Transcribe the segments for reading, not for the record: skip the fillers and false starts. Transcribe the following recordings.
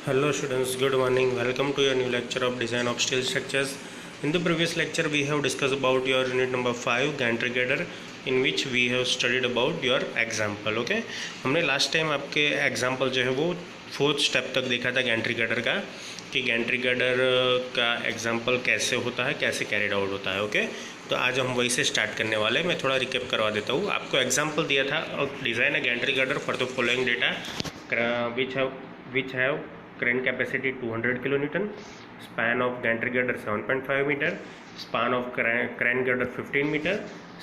Hello students, good morning. Welcome to your new lecture of design of steel structures. In the previous lecture we have discussed about your unit number 5 gantry girder, in which we have studied about your example. Okay, हमने last time आपके example जो है वो fourth step तक देखा था Gentry girder का, कि गैंट्री गर्डर का एग्जाम्पल कैसे होता है, कैसे कैरिड आउट होता है. ओके, तो आज हम वही से स्टार्ट करने वाले हैं. मैं थोड़ा रिकेप करवा देता हूँ. आपको एग्जाम्पल दिया था, design a Gentry girder for the following data which have crane capacity 200 kilonewton, span of gantry girder 7.5 meter, span of crane girder 15 meter,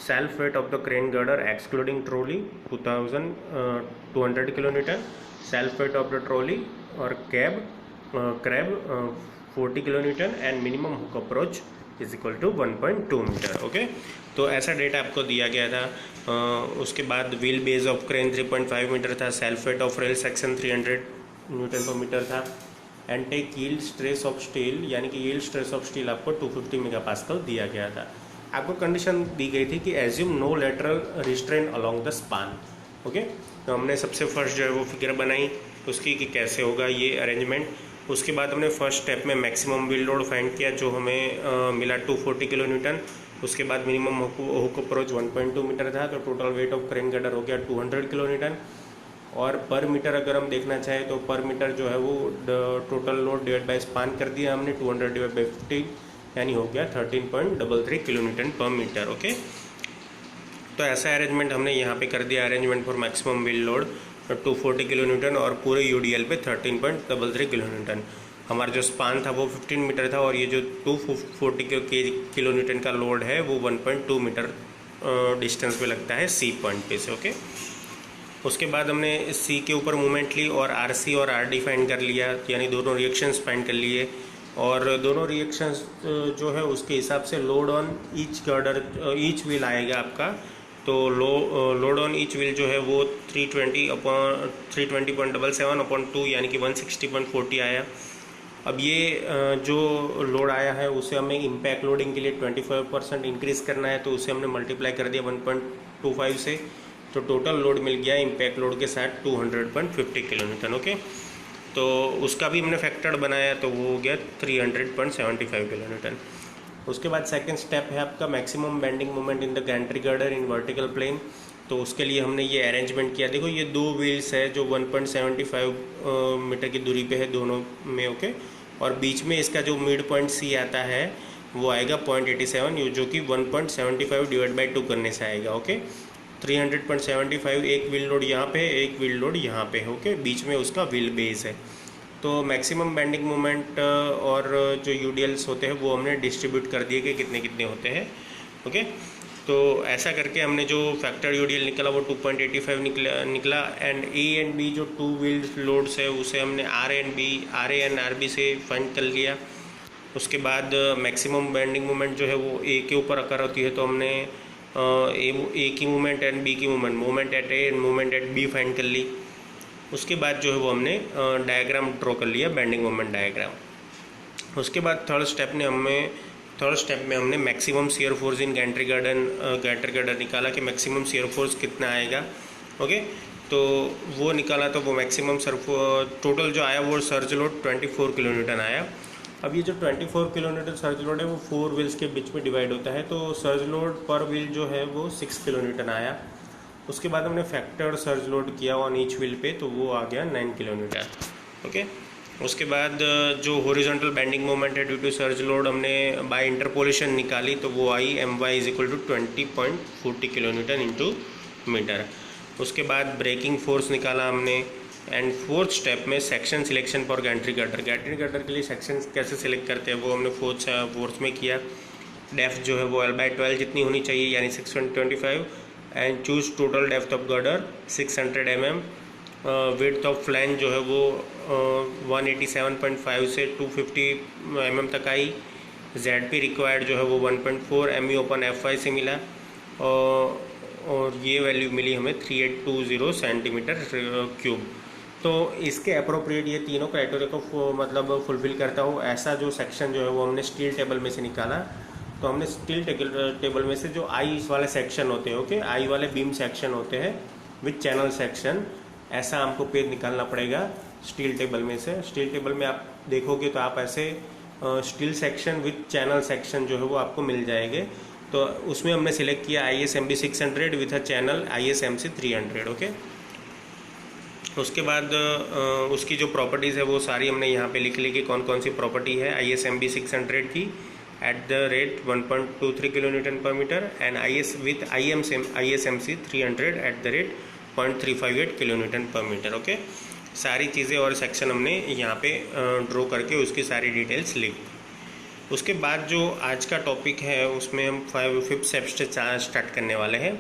self weight of the crane girder excluding trolley 2200 kilonewton, self weight of the trolley or crab 40 kilonewton and minimum hook approach is equal to 1.2 metre. Okay, तो ऐसा data आपको दिया गया था. उसके बाद wheel base of crane 3.5 metre था, self weight of rail section 300 newton पर मीटर था, and take yield stress of steel, यानी कि यील्ड स्ट्रेस ऑफ स्टील आपको 250 मेगापास्कल दिया गया था. आपको कंडीशन दी गई थी कि assume no lateral restraint along the span. Okay, तो हमने सबसे फर्स्ट जो है वो फिगर बनाई उसकी कि कैसे होगा ये अरेंजमेंट. उसके बाद हमने फर्स्ट स्टेप में मैक्सिमम व्हील लोड फाइंड किया, जो हमें मिला 240 किलो न्यूटन. उसके बाद मिनिमम हुक अप्रोच 1.2 मीटर था, तो total weight of crane girder हो गया 200 किलो न्यूटन. और पर मीटर अगर हम देखना चाहें तो पर मीटर जो है वो total load divide by span कर दिया हमने, 200 डिवाइड बाई 50 यानी हो गया 13.33 किलो न्यूटन पर मीटर. ओके, तो ऐसा अरेंजमेंट हमने यहाँ पे कर दिया. Arrangement for maximum wheel load 240 kilo Newton और पूरे यूडीएल पे 13.33 किलो न्यूटन. हमारा जो स्पान था वो 15 मीटर था, और ये जो 240 किलो न्यूटन का लोड है वो 1.2 मीटर डिस्टेंस पे लगता है सी पॉइंट पे से. ओके, उसके बाद हमने सी के ऊपर मूवमेंट ली और आरसी और आरडी फाइंड कर लिया, यानी दोनों रिएक्शंस फाइंड कर लिए. और दोनों रिएक्शंस जो है उसके हिसाब से load on each girder each wheel आएगा आपका. तो लोड ऑन ईच व्हील जो है वो 320.77/2 यानी कि 160.40 आया. अब ये जो लोड आया है उसे हमें इम्पैक्ट लोडिंग के लिए 25% इंक्रीज़ करना है, तो उसे हमने मल्टीप्लाई कर दिया 1.25 से, तो टोटल लोड मिल गया इम्पैक्ट लोड के साथ 200.50 किलो न्यूटन. ओके, तो उसका भी हमने फैक्टर बनाया, तो वो हो गया 300.75 किलो न्यूटन. उसके बाद सेकंड स्टेप है आपका maximum bending moment in the gantry girder in vertical plane. तो उसके लिए हमने ये अरेंजमेंट किया. देखो ये दो व्हील्स है जो 1.75 मीटर की दूरी पे है दोनों में. ओके, और बीच में इसका जो मिड पॉइंट सी आता है वो आएगा 0.87, जो कि 1.75 डिवाइड बाई 2 करने से आएगा. ओके, 300.75 एक व्हील लोड यहाँ पे, एक व्हील लोड यहाँ पे. ओके, बीच में उसका व्हील बेस है. तो मैक्सिमम बेंडिंग मोमेंट और जो यूडीएल्स होते हैं वो हमने डिस्ट्रीब्यूट कर दिए कि कितने कितने होते हैं. ओके, तो ऐसा करके हमने जो फैक्टर यूडीएल निकला वो 2.85 निकला. एंड ए एंड बी जो टू व्हील लोड्स है उसे हमने आर एंड आर बी से फाइंड कर लिया. उसके बाद मैक्सिमम बेंडिंग मोमेंट जो है वो ए के ऊपर अकर होती है, तो हमने ए की मूवमेंट एंड बी की movement at A and movement at B find कर ली. उसके बाद जो है वो हमने डायग्राम ड्रॉ कर लिया, बेंडिंग मोमेंट डायग्राम. उसके बाद थर्ड स्टेप में हमने maximum shear force in Gentry girder निकाला कि मैक्सिमम शियर फोर्स कितना आएगा. ओके, तो वो निकाला, तो वो मैक्सिमम टोटल जो आया वो सर्ज लोड 24 किलो न्यूटन आया. अब ये जो 24 किलो न्यूटन सर्ज लोड है वो 4 व्हील्स के बीच में डिवाइड होता है, तो सर्ज लोड पर व्हील जो है वो 6 किलो न्यूटन आया. उसके बाद हमने फैक्टर सर्ज लोड किया ऑन ईच व्हील पे, तो वो आ गया 9 किलो न्यूटन. ओके, उसके बाद जो हॉरिजॉन्टल बेंडिंग मोमेंट है ड्यू टू सर्ज लोड हमने बाय इंटरपोलेशन निकाली, तो वो I my is equal to 20.40 kilo newton into metre. उसके बाद ब्रेकिंग फोर्स निकाला हमने. एंड फोर्थ स्टेप में section selection for gantry girder के लिए सेक्शन कैसे सिलेक्ट करते हैं वो हमने फोर्थ में किया. डेप्थ जो है वो L/12 जितनी होनी चाहिए, यानी 625. And choose total depth of girder 600 mm. Width of flange जो है वो 187.5 से 250 mm तक आई. ZP रिक्वायर्ड जो है वो 1.4 MU/FY से मिला, और ये वैल्यू मिली हमें 3820 सेंटीमीटर क्यूब. तो इसके अप्रोप्रिएट ये तीनों क्राइटेरिया को मतलब फुलफिल करता हो ऐसा जो सेक्शन जो है वो हमने स्टील टेबल में से निकाला. तो हमने स्टील टेबल में से जो आई वाले सेक्शन होते हैं, ओके, आई वाले बीम सेक्शन होते हैं विथ चैनल सेक्शन, ऐसा हमको पेज निकालना पड़ेगा स्टील टेबल में से। स्टील टेबल में आप देखोगे तो आप ऐसे steel section with channel section जो है वो आपको मिल जाएंगे। तो उसमें हमने सिलेक्ट किया ISMB 600 with a channel ISMC 300। Okay, उसके बाद उसकी जो प्रॉपर्टीज़ है वो सारी हमने यहाँ पे लिख ली कि कौन कौन सी प्रॉपर्टी है ISMB 600 की एट द रेट 1.23 किलोन्यूटन पर metre and with ISMC 300 at the rate 0.358 kilonewton पर मीटर। ओके, सारी चीज़ें और सेक्शन हमने यहाँ पे ड्रॉ करके उसकी सारी डिटेल्स लिख दी। उसके बाद जो आज का टॉपिक है उसमें हम 5th स्टेप से स्टार्ट करने वाले हैं।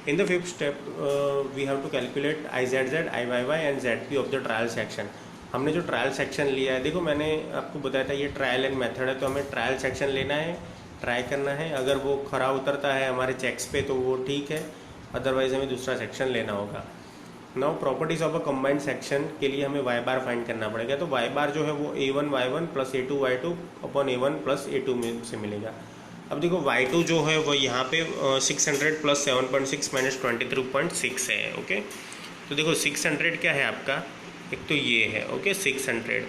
In the 5th step, we have to calculate IZZ, IYY and ZP of the trial section। हमने जो ट्रायल सेक्शन लिया है, देखो मैंने आपको बताया था ये ट्रायल एंड मेथड है, तो हमें ट्रायल सेक्शन लेना है, ट्राई करना है। अगर वो खरा उतरता है हमारे चेक्स पे तो वो ठीक है, अदरवाइज हमें दूसरा सेक्शन लेना होगा। Now properties of a combined section के लिए हमें वाई बार फाइंड करना पड़ेगा। तो वाई बार जो है वो A1Y1 plus A2Y2 upon A1 plus A2 में से मिलेगा। अब देखो Y2 जो है वो यहाँ पे 600 प्लस 7.6 माइनस 23.6 है। ओके, तो देखो 600 क्या है आपका, एक तो ये है ओके 600,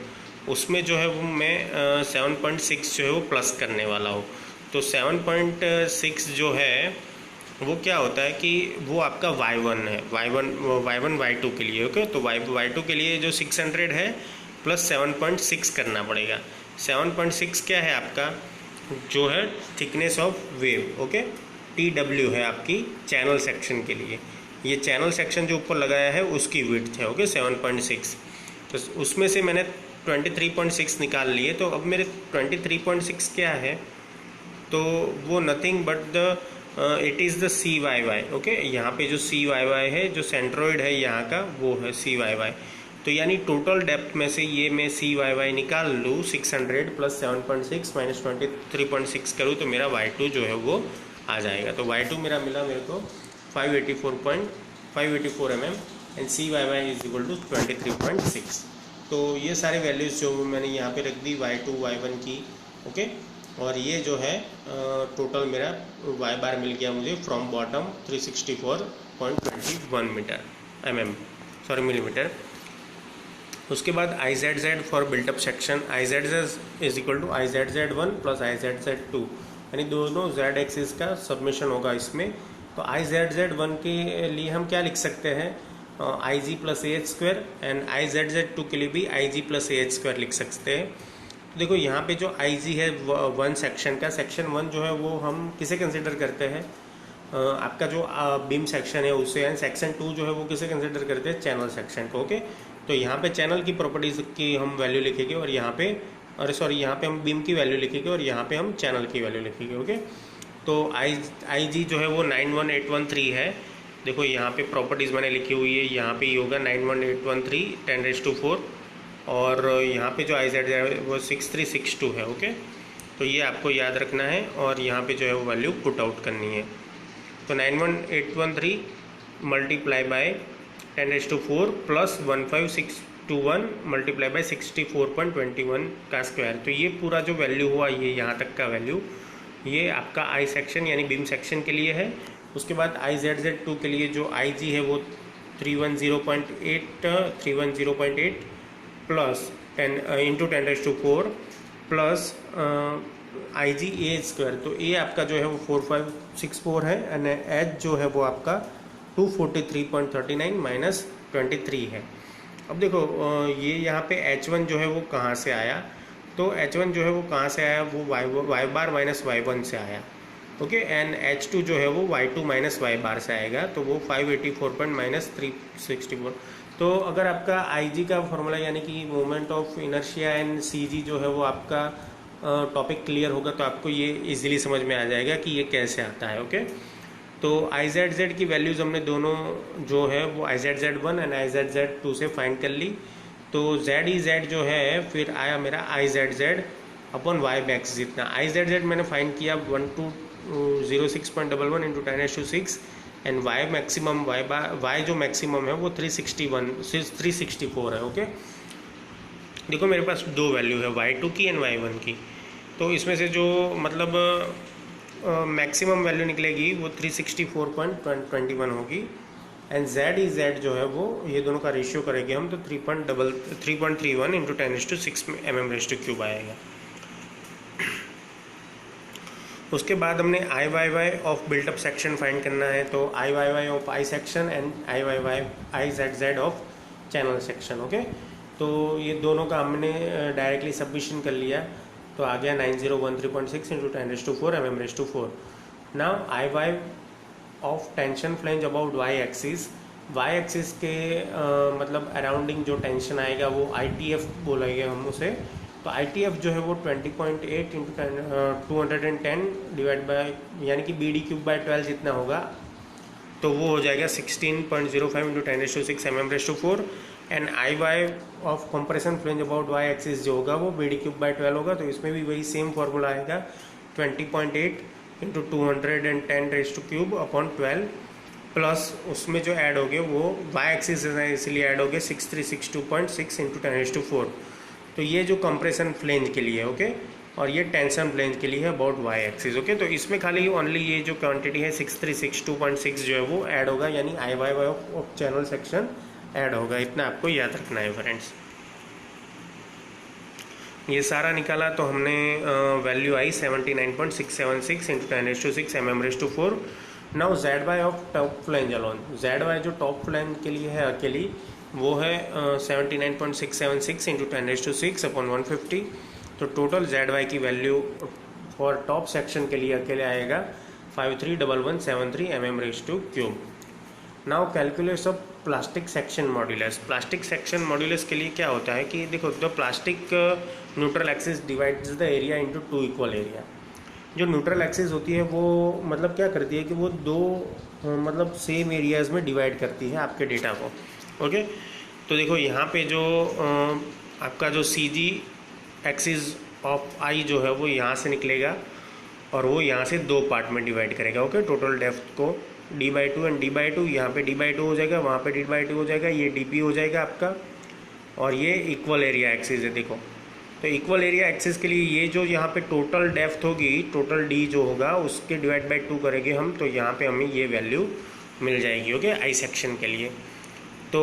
उसमें जो है वो मैं 7.6 जो है वो प्लस करने वाला हूँ। तो 7.6 जो है वो क्या होता है कि वो आपका Y1 है, Y1 Y2 के लिए। ओके, तो Y2 के लिए जो 600 है प्लस 7.6 करना पड़ेगा। 7.6 क्या है आपका, जो है thickness of wave. Okay, TW है आपकी चैनल सेक्शन के लिए। ये चैनल सेक्शन जो ऊपर लगाया है उसकी विड्थ है। ओके, 7.6। तो उसमें से मैंने 23.6 निकाल लिए। तो अब मेरे 23.6 क्या है, तो वो nothing but the it is the CYY। Okay, यहाँ पे जो CYY है, जो सेंट्रोइड है यहाँ का, वो है CYY। तो यानी टोटल डेप्थ में से ये मैं CYY निकाल लूँ, 600 प्लस 7.6 माइनस 23.6 करूँ तो मेरा Y2 जो है वो आ जाएगा। तो Y2 मेरा मिला मेरे को 584 mm and CYY is equal to 23.6। तो ये सारे वैल्यूज़ जो मैंने यहाँ पे रख दी Y2 Y1 की। ओके, और ये जो है टोटल मेरा Y बार मिल गया मुझे फ्रॉम बॉटम 364.21 मिलीमीटर। उसके बाद IZZ for built up section, IZZ is equal to IZZ1 plus IZZ2, यानी दोनों Z एक्सिस का सबमिशन होगा इसमें। तो IZZ1 के लिए हम क्या लिख सकते हैं, IG plus AH² and IZZ2 के लिए भी IG प्लस AH² लिख सकते हैं। तो देखो यहाँ पे जो IG है 1 सेक्शन का, सेक्शन 1 जो है वो हम किसे कंसिडर करते हैं, आपका जो बीम सेक्शन है उसे, एंड सेक्शन 2 जो है वो किसे कंसिडर करते हैं, चैनल सेक्शन को। ओके, तो यहाँ पे चैनल की प्रॉपर्टीज की हम वैल्यू लिखेंगे और यहाँ पे यहाँ पे हम बीम की वैल्यू लिखेंगे और यहाँ पे हम चैनल की वैल्यू लिखेंगे। ओके, तो IG जो है वो 91813 है। देखो यहाँ पे प्रॉपर्टीज़ मैंने लिखी हुई है, यहाँ पे होगा 91813 10⁴, और यहाँ पे जो IZ है वो 6362 है। ओके, तो ये आपको याद रखना है और यहाँ पे जो है वो वैल्यू पुट आउट करनी है। तो 91813 multiply by 10⁴ plus 15621 multiply by 64.21 का स्क्वायर। तो ये पूरा जो वैल्यू हुआ, ये यहाँ तक का वैल्यू, ये आपका I सेक्शन यानी बीम सेक्शन के लिए है। उसके बाद IZZ2 के लिए जो IG है वो 310.8 plus 10 into 10⁴ plus IG AH²। तो A आपका जो है वो 4564 है एंड H जो है वो आपका 243.39 माइनस 23 है। अब देखो ये यहाँ पे H1 जो है वो कहाँ से आया, तो H1 जो है वो कहाँ से आया, वो Y बार माइनस Y1 से आया। ओके, एंड H2 जो है वो Y2 माइनस Y बार से आएगा, तो वो 584.364। तो अगर आपका IG का फॉर्मूला यानी कि moment of inertia and CG जो है वो आपका टॉपिक क्लियर होगा तो आपको ये इजीली समझ में आ जाएगा कि ये कैसे आता है। ओके, तो IZZ की वैल्यूज़ हमने दोनों जो है वो IZZ1 एंड IZZ2 से फाइंड कर ली। तो ZEZ जो है फिर आया मेरा IZZ अपॉन Y मैक्स जितना। IZZ मैंने फाइंड किया 1206.11 into 10⁶ and Y maximum Y जो मैक्सिमम है वो 364 है। ओके, देखो मेरे पास दो वैल्यू है Y2 की एंड Y1 की। तो इसमें से जो मतलब मैक्सिमम वैल्यू निकलेगी वो 364.21 होगी एंड जेड जो है वो ये दोनों का रेशियो करेंगे हम तो 3.31 इंटू 10⁶ mm³ आएगा। उसके बाद हमने I Y Y of built up section find करना है, तो I Y Y of I section and I Y Y I Z Z of channel section. Okay, तो ये दोनों का हमने डायरेक्टली सबमिशन कर लिया, तो आ गया 9013.6 into 10⁴ mm⁴। Now I Y of tension flange about Y axis, Y axis के मतलब अराउंडिंग जो टेंशन आएगा वो ITF बोलेंगे हम उसे। तो ITF जो है वो 20.8 इंटू 210 डिवाइड बाय यानी कि BD³/12 जितना होगा, तो वो हो जाएगा 16.05 into 10⁶ mm⁴। And I Y of compression flange about Y axis जो होगा वो BD³/12 होगा, तो इसमें भी वही सेम फॉर्मूला आएगा 20.8 इंटू 210⁻³ अपॉन 12 प्लस उसमें जो ऐड हो गए वो वाई एक्सिस है इसलिए ऐड हो गए 6362.6 इंटू 10⁴। तो ये जो कंप्रेशन फ्लेंज के लिए है, ओके, और ये टेंशन फ्लेंज के लिए है अबाउट वाई एक्सिस। ओके, तो इसमें खाली ओनली ये जो क्वांटिटी है 6362.6 जो है वो ऐड होगा, यानी I Y Y of channel section add होगा। इतना आपको याद रखना है फ्रेंड्स। ये सारा निकाला तो हमने वैल्यू आई 79.676 into 10⁶ mm⁴। Now Z Y of top flange alone, Z Y जो टॉप फ्लेंज के लिए है अकेली वो है 79.676 इंटू 10⁶ अपॉन 150। तो टोटल जेड वाई की वैल्यू फॉर टॉप सेक्शन के लिए अकेले आएगा 531173 mm⁵। Now calculate of plastic section modulus. Plastic section modulus के लिए क्या होता है कि देखो, the plastic neutral axis divides the area into 2 equal area. जो न्यूट्रल एक्सिस होती है वो मतलब क्या करती है कि वो दो मतलब सेम एरियाज़ में डिवाइड करती है आपके डेटा को। ओके, तो देखो यहाँ पे जो आपका जो CG एक्सिस ऑफ आई जो है वो यहाँ से निकलेगा और वो यहाँ से 2 पार्ट में डिवाइड करेगा। ओके, टोटल डेप्थ को D/2 एंड D/2, यहाँ पे D/2 हो जाएगा, वहाँ पे D/2 हो जाएगा, ये DP हो जाएगा आपका, और ये इक्वल एरिया एक्सिस है। देखो, तो इक्वल एरिया एक्सिस के लिए ये जो यहाँ पे टोटल डेप्थ होगी, टोटल D जो होगा उसके डिवाइड बाई 2 करेंगे हम, तो यहाँ पे हमें ये वैल्यू मिल जाएगी। ओके, आई सेक्शन के लिए। तो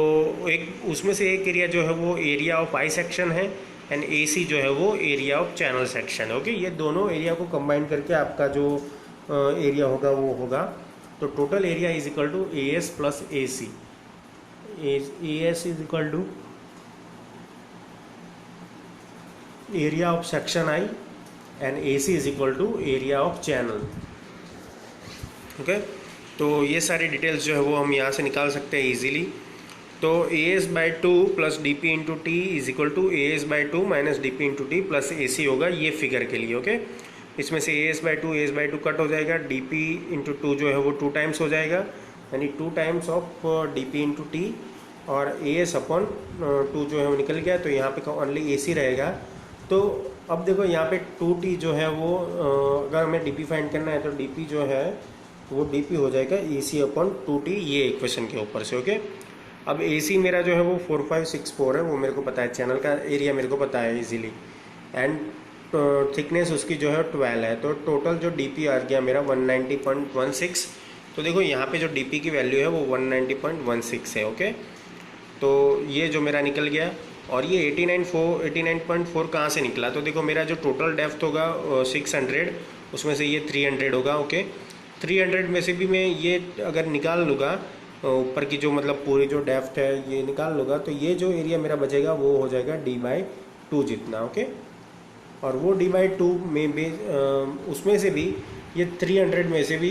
एक उसमें से एक एरिया जो है वो एरिया ऑफ आई सेक्शन है एंड AC जो है वो area of channel section. Okay, ये दोनों एरिया को कंबाइन करके आपका जो एरिया होगा वो होगा। तो total area is equal to AS plus AC। AS is equal to area of section I and AC is equal to area of channel. Okay, तो ये सारी डिटेल्स जो है वो हम यहाँ से निकाल सकते हैं इजीली। तो AS/2 plus DP into T is equal to AS/2 minus DP into T plus AC होगा ये फिगर के लिए। ओके, इसमें से AS/2 कट हो जाएगा, DP इंटू 2 जो है वो 2 टाइम्स हो जाएगा, यानी 2 times of DP into T, और AS अपॉन 2 जो है वो निकल गया, तो यहाँ पे ओनली AC रहेगा। तो अब देखो यहाँ पे 2T जो है वो अगर हमें DP फाइंड करना है तो DP जो है वो DP हो जाएगा AC अपॉन 2T, ये इक्वेशन के ऊपर से। ओके, अब AC मेरा जो है वो 4564 है, वो मेरे को पता है, चैनल का एरिया मेरे को पता है इजीली, एंड थिकनेस उसकी जो है 12 है। तो टोटल जो DP आ गया मेरा 190.16। तो देखो यहाँ पे जो DP की वैल्यू है वो 190.16 है। ओके, तो ये जो मेरा निकल गया, और ये 89.4 कहाँ से निकला, तो देखो मेरा जो टोटल डेप्थ होगा 600, उसमें से ये 300 होगा। ओके, 300 में से भी मैं ये अगर निकाल लूँगा ऊपर की जो मतलब पूरी जो डेप्थ है ये निकाल लूँगा, तो ये जो एरिया मेरा बचेगा वो हो जाएगा D/2 जितना। ओके, और वो D/2 में भी उसमें से भी ये 300 में से भी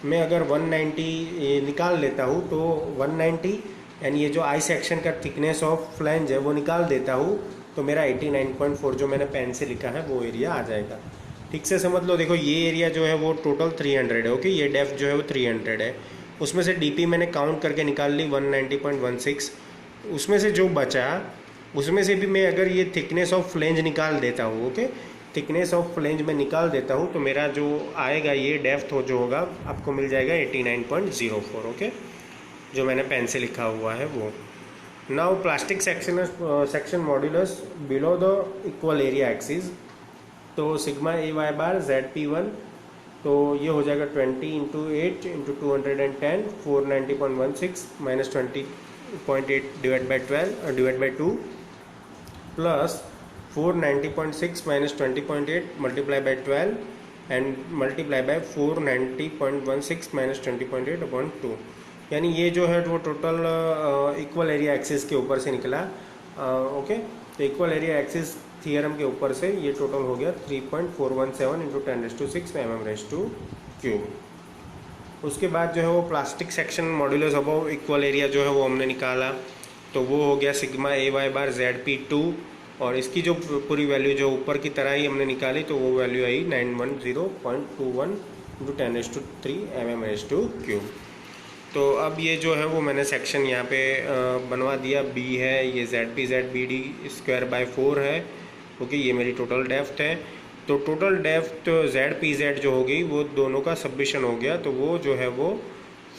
मैं अगर 190 निकाल लेता हूँ, तो 190 एंड ये जो आई सेक्शन का थिकनेस ऑफ फ्लैंज है वो निकाल देता हूँ, तो मेरा 89.4 जो मैंने पेन से लिखा है वो एरिया आ जाएगा। ठीक से समझ लो। देखो ये एरिया जो है वो टोटल 300 है। ओके, ये डेप्थ जो है वो 300 है, उसमें से DP मैंने काउंट करके निकाल ली 190.16। उसमें से जो बचा उसमें से भी मैं अगर ये थिकनेस ऑफ फ्लेंज निकाल देता हूँ, ओके, थिकनेस ऑफ फ्लेंज में निकाल देता हूँ, तो मेरा जो आएगा ये डेप्थ हो जो होगा आपको मिल जाएगा 89.04। ओके, जो मैंने पेन से लिखा हुआ है वो। Now plastic section modulus below the equal area axis, तो सिग्मा AY बार ZP1 तो ये हो जाएगा 20 into 8 into 210 490.16 minus 20.8 divide by 12 divide by 2 plus 490.6 minus 20.8 multiply by 12 and multiply by 490.16 minus 20.8 upon 2। यानी ये जो है वो टोटल इक्वल एरिया एक्सिस के ऊपर से निकला। ओके, तो इक्वल एरिया एक्सिस थियरम के ऊपर से ये टोटल हो गया 3.417 इंटू 10⁻⁶ mm⁻³ उसके बाद जो है वो plastic section modulus above equal area जो है वो हमने निकाला, तो वो हो गया सिग्मा AY बार ZP2 और इसकी जो पूरी वैल्यू जो ऊपर की तरह ही हमने निकाली तो वो वैल्यू आई 910.21 इंटू 10⁻³ mm⁻³। तो अब ये जो है वो मैंने सेक्शन यहाँ पे बनवा दिया। B है, ये ZP/ZBD² बाय 4 है। ओके, ये मेरी टोटल डेप्थ है। तो टोटल डेप्थ ZPZ जो हो गई वो दोनों का सबमिशन हो गया, तो वो जो है वो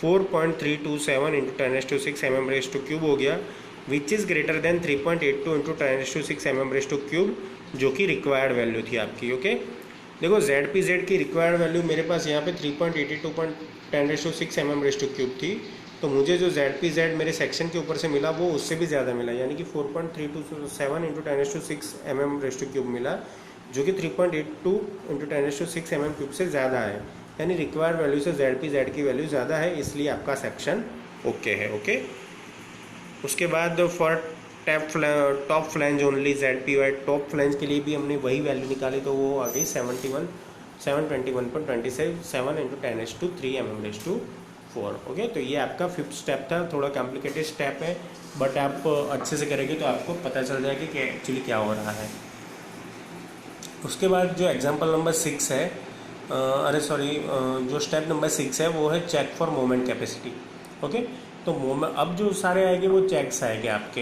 4.327 इंटू 10⁻⁶ mm⁻³ हो गया, विच is greater then 3.82 into 10⁻⁶ mm⁻³ जो कि रिक्वायर्ड वैल्यू थी आपकी। ओके, देखो ZPZ की रिक्वायर्ड वैल्यू मेरे पास यहाँ पे 3.82/10⁻⁶ mm⁻³ थी, तो मुझे जो ZPZ मेरे सेक्शन के ऊपर से मिला वो उससे भी ज़्यादा मिला, यानी कि 4.327 इंटू 10⁻⁶ mm⁻³ मिला, जो कि 3.82 इंटू 10⁻⁶ mm³ से ज़्यादा है। यानी रिक्वायर्ड वैल्यू से ZPZ की वैल्यू ज़्यादा है, इसलिए आपका सेक्शन ओके है। ओके, उसके बाद for top flange only ZPY, top flange के लिए भी हमने वही वैल्यू निकाली, तो वो आ गई 721.27 इंटू 10⁻³ mm⁻⁴। ओके, तो ये आपका 5th स्टेप था। थोड़ा कॉम्प्लिकेटेड स्टेप है, बट आप अच्छे से करेंगे तो आपको पता चल जाएगा कि एक्चुअली क्या हो रहा है। उसके बाद जो एग्जाम्पल नंबर 6 है, जो स्टेप नंबर 6 है वो है check for moment capacity. Okay, तो मोमेंट अब जो सारे आएंगे वो चेक्स आएंगे आपके,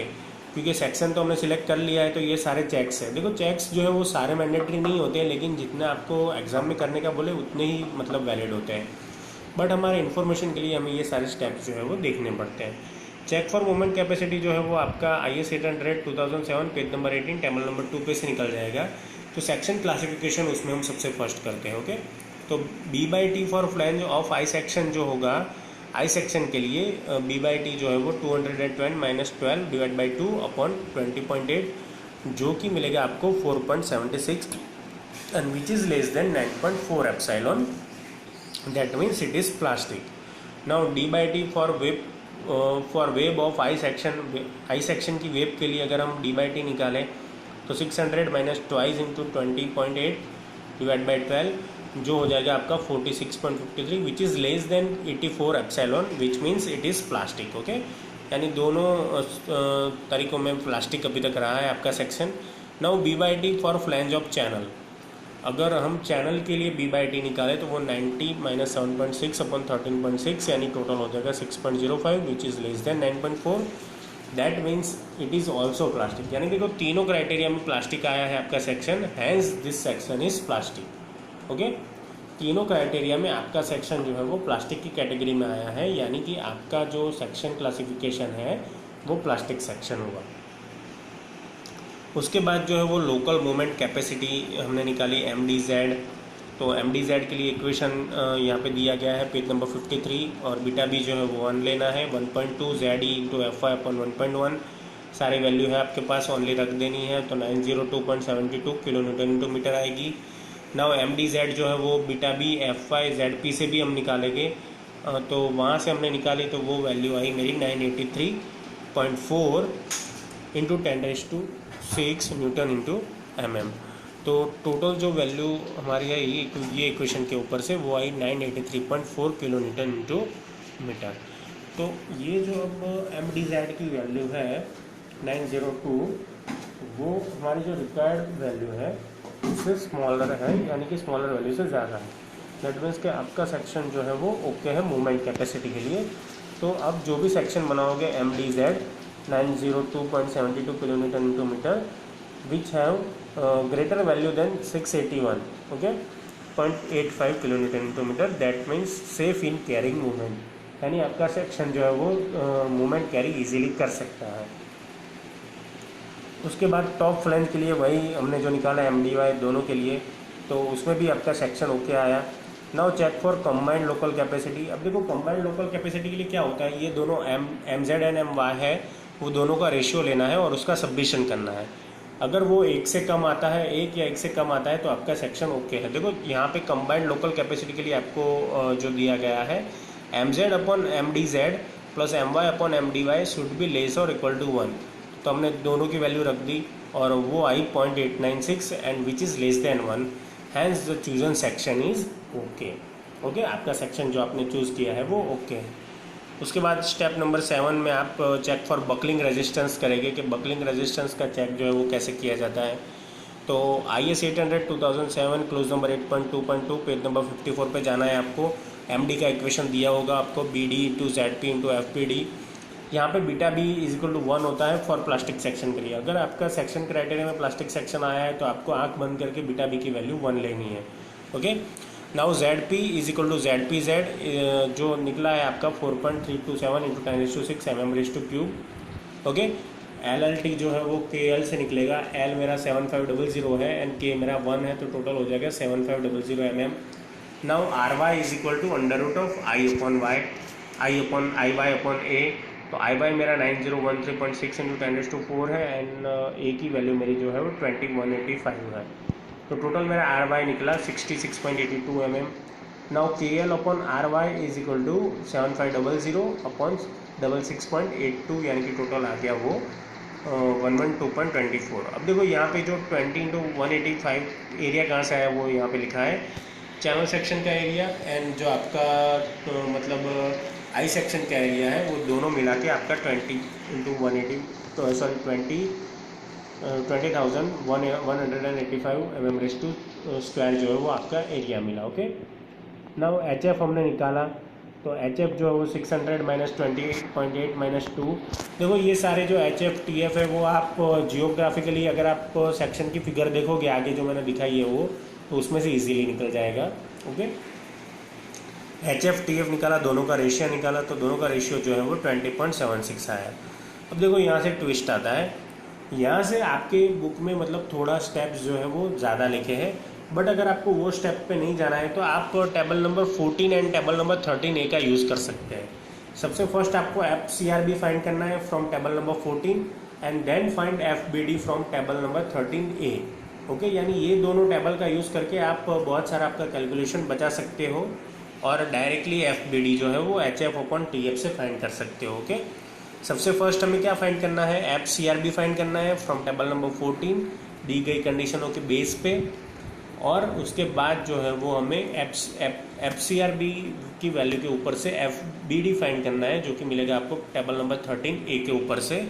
क्योंकि सेक्शन तो हमने सिलेक्ट कर लिया है, तो ये सारे चेक्स हैं। देखो चेक्स जो है वो सारे मैंडेटरी नहीं होते हैं, लेकिन जितना आपको एग्जाम में करने का बोले उतने ही मतलब वैलिड होते हैं, बट हमारे इन्फॉर्मेशन के लिए हमें ये सारे स्टेप्स जो है वो देखने पड़ते हैं। चेक फॉर मोमेंट कैपेसिटी जो है वो आपका IS 800 2007 page number 18 table number 2 पे से निकल जाएगा। तो सेक्शन क्लासिफिकेशन उसमें हम सबसे फर्स्ट करते हैं। ओके, तो B/T for flange of I section जो होगा, I सेक्शन के लिए B/T जो है वो 210 माइनस 12 डिवाइड बाई 2 अपॉन 20.8, जो कि मिलेगा आपको 4.76 and which is less than 9.4 epsilon, that means it is plastic. Now D/T for web of I section की वेब के लिए अगर हम D/T निकालें तो 600 minus twice into 20.8 divide by 12 जो हो जाएगा आपका 46.53 विच is less then 84 epsilon, which means it is plastic. Okay, यानी दोनों तरीक़ों में प्लास्टिक अभी तक रहा है आपका section. Now B/T for flange of channel, अगर हम चैनल के लिए B/T निकालें तो वो 90 माइनस 7.6 अपॉन 13.6 यानी टोटल हो जाएगा 6.05 which is less than 9.4, that means it is also plastic. यानी देखो तीनों क्राइटेरिया में प्लास्टिक आया है आपका section, hence this section is plastic. Okay, तीनों क्राइटेरिया में आपका सेक्शन जो है वो प्लास्टिक की कैटेगरी में आया है, यानी कि आपका जो सेक्शन क्लासिफिकेशन है वो प्लास्टिक सेक्शन होगा। उसके बाद जो है वो लोकल मोमेंट कैपेसिटी हमने निकाली MdZ, तो MdZ के लिए इक्वेशन यहाँ पे दिया गया है पेज नंबर 53, और बीटा B जो है वो 1 लेना है, 1.2 ZE इंटू FY अपॉन 1.1, सारी वैल्यू है आपके पास, ओनली रख देनी है, तो 902.72 किलो न्यूटन इंटू मीटर आएगी। नाउ MdZ जो है वो बीटा B FY ZP से भी हम निकालेंगे, तो वहाँ से हमने निकाली तो वो वैल्यू आई मेरी 983.4 इंटू 10⁻⁶ न्यूटन इंटू mm। तो टोटल जो वैल्यू हमारी है ये इक्वेशन के ऊपर से वो आई 983.4 किलो न्यूटन इंटू मीटर। तो ये जो अब MdZ की वैल्यू है 902, वो हमारी जो रिक्वायर्ड वैल्यू है उससे स्मॉलर है, यानी कि स्मॉलर वैल्यू से ज़्यादा है। दैट मीन्स कि आपका सेक्शन जो है वो ओके है मोमेंट कैपेसिटी के लिए। तो अब जो भी सेक्शन बनाओगे MdZ 902.72 kilo newton into metre which have greater value than 681 okay 0.85 kilo newton into metre, that means safe in carrying movement, यानी आपका सेक्शन जो है वो मूवमेंट कैरी इजीली कर सकता है। उसके बाद टॉप फ्लैंज के लिए वही हमने जो निकाला MdY दोनों के लिए, तो उसमें भी आपका सेक्शन ओके आया। Now check for combined local capacity. अब देखो कंबाइंड लोकल कैपेसिटी के लिए क्या होता है, ये दोनों M Z and M Y है, वो दोनों का रेशियो लेना है और उसका सबमिशन करना है। अगर वो एक से कम आता है, एक या एक से कम आता है, तो आपका सेक्शन ओके है। देखो यहाँ पे कंबाइंड लोकल कैपेसिटी के लिए आपको जो दिया गया है, M Z upon M D Z plus M Y upon M D Y should be less और इक्वल टू 1। तो हमने दोनों की वैल्यू रख दी और वो आई 0.896 and which is less than 1, hence the chosen section is okay. Okay, आपका सेक्शन जो आपने चूज़ किया है वो ओके है। उसके बाद स्टेप नंबर 7 में आप चेक फॉर बकलिंग रेजिस्टेंस करेंगे कि बकलिंग रेजिस्टेंस का चेक जो है वो कैसे किया जाता है। तो IS 800 2007 close number 8.2.2 page number 54 पे जाना है आपको। MD का इक्वेशन दिया होगा आपको, BD into ZP into FPD। यहाँ पे beta B is equal to 1 होता है फॉर प्लास्टिक सेक्शन के लिए। अगर आपका सेक्शन क्राइटेरिया में प्लास्टिक सेक्शन आया है तो आपको आंख बंद करके बीटा बी की वैल्यू 1 लेनी है। Okay, now ZP is equal to ZPZ जो निकला है आपका 4.327 इंटू 10⁶ mm3। ओके, LLT जो है वो KL से निकलेगा। L मेरा 7500 है एंड K मेरा 1 है, तो टोटल हो जाएगा 7500 mm। Now RY is equal to under root of I upon Y, I Y upon A। तो आई वाई मेरा 9013.6 इंटू 10⁴ है एंड A की वैल्यू मेरी जो है वो 2185 है। तो टोटल मेरा आर वाई निकला 66.82 mm। Now KL upon R Y is equal to 7500 upon 66.82, यानी कि टोटल आ गया वो 112.24। अब देखो यहाँ पे जो 20 इंटू 185 एरिया कहाँ से आया, वो यहाँ पे लिखा है चैनल सेक्शन का एरिया एंड जो आपका मतलब आई सेक्शन का एरिया है, वो दोनों मिला के आपका 20 इंटू 180 सॉरी 20,185 mm² जो है वो आपका एरिया मिला। ओके, नाउ HF हमने निकाला, तो HF जो है वो 600 माइनस 28.8 माइनस 2। देखो ये सारे जो HF TF है वो आप जियोग्राफिकली अगर आप सेक्शन की फिगर देखोगे आगे जो मैंने दिखाई है वो, तो उसमें से इजीली निकल जाएगा। ओके, HF TF निकाला, दोनों का रेशियो निकाला, तो दोनों का रेशियो जो है वो 20.76 आया। अब देखो यहाँ से ट्विस्ट आता है, यहाँ से आपके बुक में मतलब थोड़ा स्टेप्स जो है वो ज़्यादा लिखे हैं, बट अगर आपको वो स्टेप पे नहीं जाना है तो आप table number 14 and table number 13A का यूज़ कर सकते हैं। सबसे फर्स्ट आपको FCRB फाइंड करना है from table number 14 and then find FBD from table number 13A। Okay, यानी ये दोनों टेबल का यूज़ करके आप बहुत सारा आपका कैलकुलेशन बचा सकते हो और डायरेक्टली FBD जो है वो HF अपॉन TF से फाइंड कर सकते हो। ओके, सबसे फर्स्ट हमें क्या फाइंड करना है, FCRB फाइंड करना है फ्रॉम टेबल नंबर 14 दी गई कंडीशनों के बेस पे, और उसके बाद जो है वो हमें FCRB की वैल्यू के ऊपर से FBD फाइंड करना है, जो कि मिलेगा आपको टेबल नंबर 13A के ऊपर से।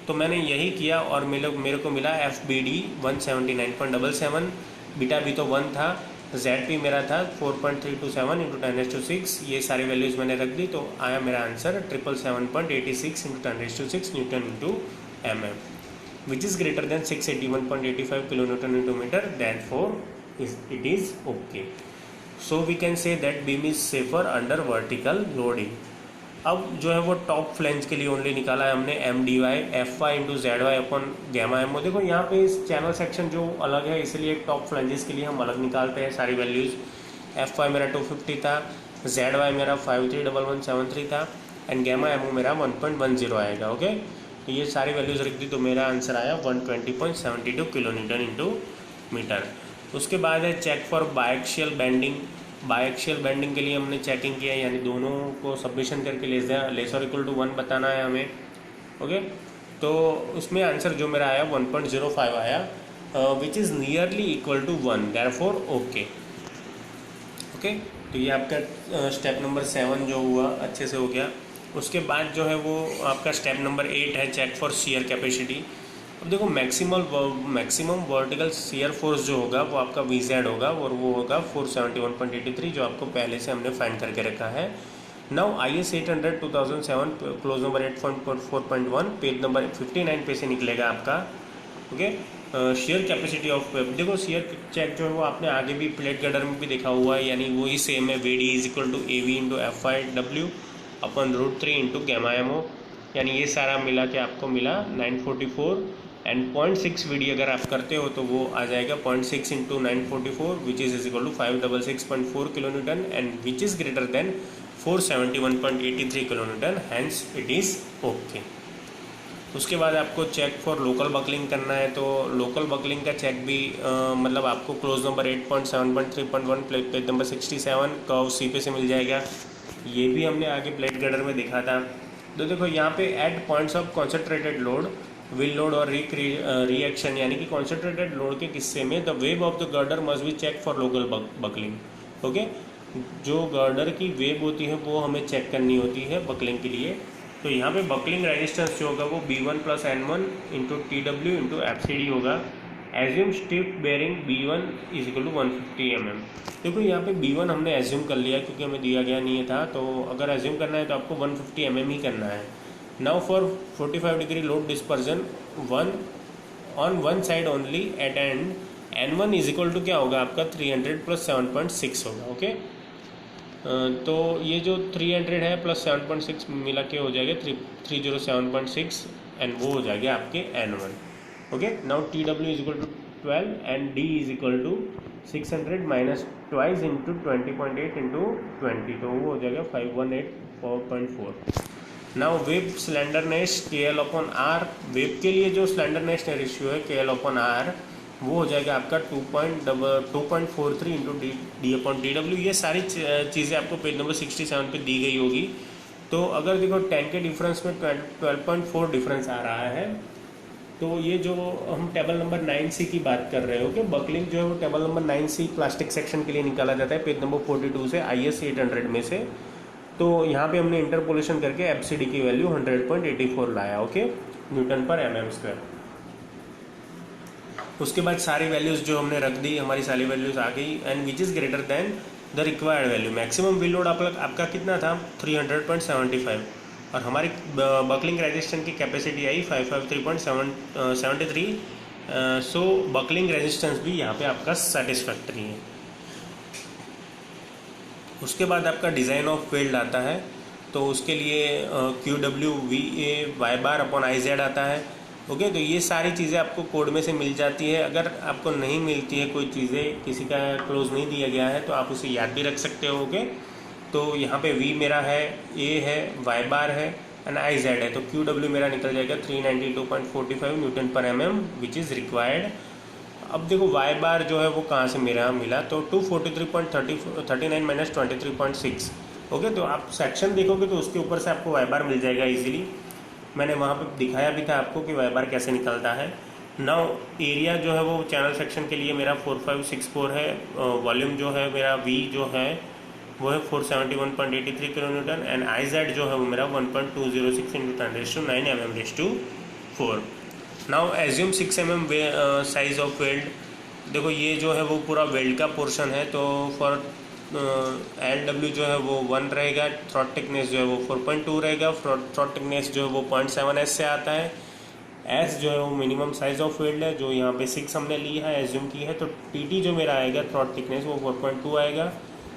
तो मैंने यही किया और मेरे को मिला FBD 179.77, बीटा भी तो 1 था, ZP मेरा था 4.327 इंटू 10⁶, ये सारी वैल्यूज़ मैंने रख दी, तो आया मेरा answer 777.86 into 10⁶ newton into mm, which is greater than 681.85 kilonewton into metre, therefore it is okay. So we can say that beam is safer under vertical loading. अब जो है वो टॉप फ्लेंज के लिए ओनली निकाला है हमने MDY FY into ZY upon gamma MO। देखो यहाँ पे इस चैनल सेक्शन जो अलग है, इसलिए टॉप फ्लेंजेस के लिए हम अलग निकालते हैं सारी वैल्यूज़। FY मेरा 250 था, ZY मेरा 531173 था एंड गैमा MO मेरा 1.10 आएगा। ओके, तो ये सारी वैल्यूज़ रख दी, तो मेरा आंसर आया 120.72 किलोन्यूटन इंटू मीटर। उसके बाद है check for biaxial bending. Biaxial bending के लिए हमने चेकिंग किया, यानी दोनों को सबमिशन करके लेस और इक्वल टू 1 बताना है हमें। ओके, तो उसमें आंसर जो मेरा आया 1.05 आया, which is nearly equal to 1, therefore okay. Okay, तो ये आपका स्टेप नंबर 7 जो हुआ अच्छे से हो गया। उसके बाद जो है वो आपका स्टेप नंबर 8 है चेक फॉर शियर कैपेसिटी। अब देखो मैक्सिमम वर्टिकल शियर फोर्स जो होगा वो आपका VZ होगा और वो होगा 471.83, जो आपको पहले से हमने फाइंड करके रखा है। Now IS 800 2007 close number 8.4.1 page number 59 पे से निकलेगा आपका। Okay, share capacity of web. देखो शेयर चेक जो है वो आपने आगे भी प्लेट गर्डर में भी देखा हुआ है, यानी वही सेम है, VD is equal to AV into FIW upon √3 into gamma MO, यानी ये सारा मिला के आपको मिला 944 एंड 0.6 VD अगर आप करते हो तो वो आ जाएगा 0.6 into 944 which is equal to 566.4 kilo newton and which is greater than 471.83 kilo newton, hence it is okay. उसके बाद आपको चेक फॉर लोकल बकलिंग करना है, तो लोकल बकलिंग का चेक भी मतलब आपको clause number 8.7.3.1 page number 67 curve C पे से मिल जाएगा। ये भी हमने आगे प्लेट गर्डर में देखा था। तो देखो यहाँ पे at points of concentrated load, wheel load और रिएक्शन, यानी कि कॉन्सेंट्रेटेड लोड के किस्से में the web of the girder must be check for local buckling. Okay, जो गर्डर की वेब होती है वो हमें चेक करनी होती है बकलिंग के लिए। तो यहाँ पे बकलिंग रेजिस्टेंस जो होगा वो B1 plus N1 into TW into FCD होगा। Assume stiff bearing B1 is equal to 150 mm। देखो यहाँ पे B1 हमने एज्यूम कर लिया क्योंकि हमें दिया गया नहीं था, तो अगर एज्यूम करना है तो आपको 150 mm ही करना है। Now for 45 degree load dispersion on one side only at end, N1 is equal to क्या होगा आपका 300 प्लस 7.6 होगा। ओके, तो ये जो 300 है प्लस 7.6 मिला के हो जाएगा 307.6 एंड वो हो जाएगा आपके N1। Okay, now TW is equal to 12 and D is equal to 600 minus twice into 20.8 into 20, तो वो हो जाएगा 5184.4। Now web slenderness KL upon R, web के लिए जो स्लेंडरनेस रेशियो है KL अपॉन R वो हो जाएगा आपका 2.43 इंटू D अपॉन TW। ये सारी चीज़ें आपको पेज नंबर 67 पे दी गई होगी। तो अगर देखो 10 के डिफरेंस में 12.4 डिफरेंस आ रहा है, तो ये जो हम टेबल नंबर 9C की बात कर रहे हो कि बकलिंग जो है वो table number 9C plastic section के लिए निकाला जाता है पेज नंबर 42 से IS 800 में से। तो यहाँ पे हमने इंटरपोलेशन करके FCD की वैल्यू 100.84 लाया। ओके, न्यूटन पर mm स्क्वायर। उसके बाद सारी वैल्यूज़ जो हमने रख दी, हमारी सारी वैल्यूज़ आ गई and which is greater then the required value. Maximum will load आपका कितना था 300.75 और हमारी बकलिंग रेजिस्टेंस की capacity I 553.73। So buckling resistance भी यहाँ पे आपका सेटिस्फैक्ट्री है। उसके बाद आपका डिज़ाइन ऑफ फील्ड आता है, तो उसके लिए QWVA y bar upon IZ आता है। ओके, तो ये सारी चीज़ें आपको कोड में से मिल जाती है। अगर आपको नहीं मिलती है कोई चीज़ें, किसी का क्लोज नहीं दिया गया है, तो आप उसे याद भी रख सकते हो। ओके, तो यहाँ पे V मेरा है, A है, y बार है एंड IZ है, तो QW मेरा निकल जाएगा 392.45 न्यूटन पर mm विच इज़ रिक्वायर्ड। अब देखो y बार जो है वो कहाँ से मेरा मिला, तो 243.39 माइनस 23.6। ओके, तो आप सेक्शन देखोगे तो उसके ऊपर से आपको y बार मिल जाएगा इजीली। मैंने वहाँ पे दिखाया भी था आपको कि y बार कैसे निकलता है। नाउ एरिया जो है वो चैनल सेक्शन के लिए मेरा 4564 है, वॉल्यूम जो है मेरा V जो है वो है 471.83 किलो न्यूटन एंड IZ जो है वो मेरा 1.206 into 10⁹ mm⁴। Now assume 6 mm size of weld. देखो ये जो है वो पूरा वेल्ड का पोर्शन है, तो फॉर LW जो है वो 1 रहेगा, थ्रॉट थिकनेस जो है वो 4.2 रहेगा, थ्रॉट थिकनेस जो है वो 0.7S से आता है। S जो है वो मिनिमम साइज ऑफ वेल्ड है, जो यहाँ पे 6 हमने ली है, एज्यूम की है, तो TT जो मेरा आएगा थ्रॉट थिकनेस वो 4.2 आएगा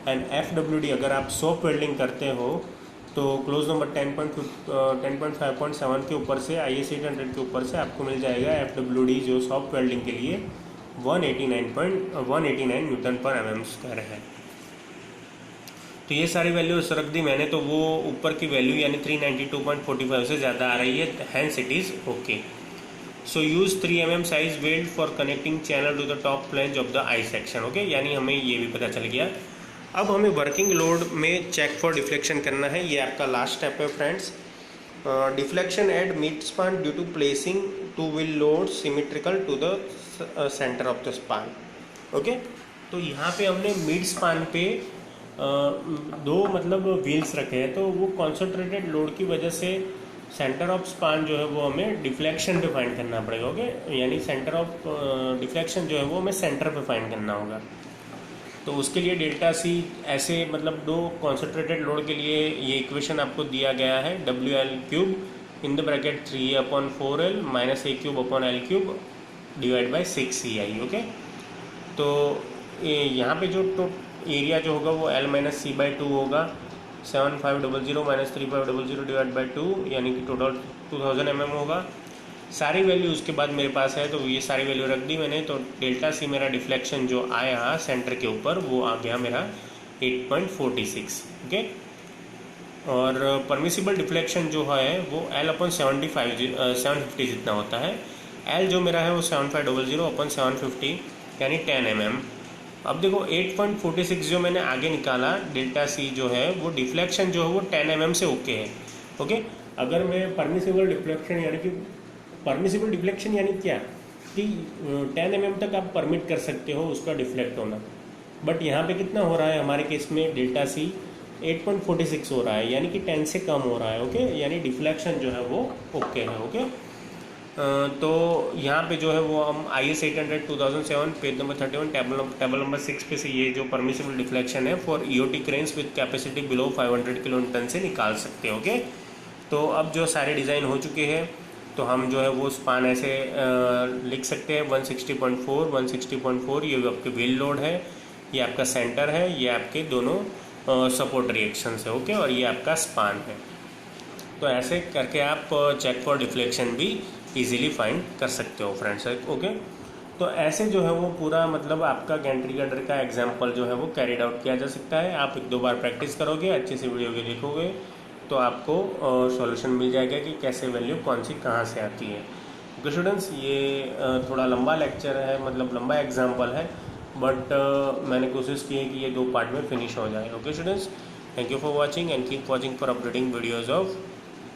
एंड FWD अगर आप सॉफ्ट वेल्डिंग करते हो तो क्लोज नंबर 10.5.7 के ऊपर से IS 800 के ऊपर से आपको मिल जाएगा FWD जो सॉफ्ट वेल्डिंग के लिए 189 न्यूटन पर mm स्क्वायर है। तो ये सारी वैल्यूज रख दी मैंने, तो वो ऊपर की वैल्यू यानी 392.45 से ज़्यादा आ रही है, hence it is okay. So use 3 mm size weld for connecting channel to the top flange of the I section. Okay, यानी हमें ये भी पता चल गया। अब हमें वर्किंग लोड में चेक फॉर डिफ्लेक्शन करना है, ये आपका लास्ट स्टेप है friends. Deflection at mid span due to placing two wheel load symmetrical to the centre of the span. Okay, तो यहाँ पे हमने मिड स्पान पे दो मतलब व्हील्स रखे हैं, तो वो कॉन्सेंट्रेटेड लोड की वजह से सेंटर ऑफ स्पान जो है वो हमें डिफ्लेक्शन पे फाइंड करना पड़ेगा। ओके, यानी सेंटर ऑफ डिफ्लेक्शन जो है वो हमें सेंटर पे फाइंड करना होगा। तो उसके लिए डेल्टा C ऐसे मतलब दो कॉन्सेंट्रेटेड लोड के लिए ये इक्वेशन आपको दिया गया है, WL³ in the bracket 3/4L minus A³ upon L³ divide by 6CI। Okay, तो यहाँ पे जो एरिया जो होगा वो L माइनस C/2 होगा, 7500 माइनस 3500 डिवाइड बाई 2 यानी कि टोटल 2000 mm होगा सारी वैल्यू उसके बाद मेरे पास है, तो ये सारी वैल्यू रख दी मैंने। तो डेल्टा सी मेरा डिफ्लेक्शन जो आया सेंटर के ऊपर वो आ गया मेरा 8.46। ओके, और परमिसिबल डिफ्लेक्शन जो है वो L/750 जितना होता है। L जो मेरा है वो 7500/750 यानी 10 mm। अब देखो 8.46 जो मैंने आगे निकाला, डेल्टा सी जो है वो डिफ्लेक्शन जो है वो 10 mm से ओके है। ओके, अगर मैं परमिसिबल डिफ्लेक्शन यानी क्या कि 10 mm तक आप परमिट कर सकते हो उसका डिफ्लेक्ट होना, बट यहाँ पे कितना हो रहा है हमारे केस में डेल्टा सी 8.46 हो रहा है, यानी कि 10 से कम हो रहा है। ओके, यानी डिफ्लेक्शन जो है वो ओके है। ओके, तो यहाँ पे जो है वो हम IS 800 2007 page number 31 table number 6 पे से ये जो परमिसिबल डिफ्लेक्शन है for EOT cranes with capacity below 500 kilonewton से निकाल सकते हैं। ओके, तो अब जो सारे डिज़ाइन हो चुके हैं तो हम जो है वो स्पान ऐसे लिख सकते हैं 160.4 ये आपके व्हील लोड है, ये आपका सेंटर है, ये आपके दोनों सपोर्ट रिएक्शंस है। ओके, और ये आपका स्पान है। तो ऐसे करके आप चेक फॉर डिफ्लेक्शन भी इजीली फाइंड कर सकते हो फ्रेंड्स। ओके, तो ऐसे जो है वो पूरा मतलब आपका गैंट्री गर्डर का एग्जाम्पल जो है वो कैरिड आउट किया जा सकता है। आप 1-2 बार प्रैक्टिस करोगे, अच्छे से वीडियो के देखोगे तो आपको सॉल्यूशन मिल जाएगा कि कैसे वैल्यू कौन सी कहाँ से आती है। ओके स्टूडेंट्स, ये थोड़ा लंबा लेक्चर है, मतलब लंबा एग्जाम्पल है, बट मैंने कोशिश की है कि ये 2 पार्ट में फिनिश हो जाए। Okay students, thank you for watching and keep watching for updating videos of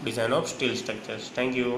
design of steel structures. Thank you.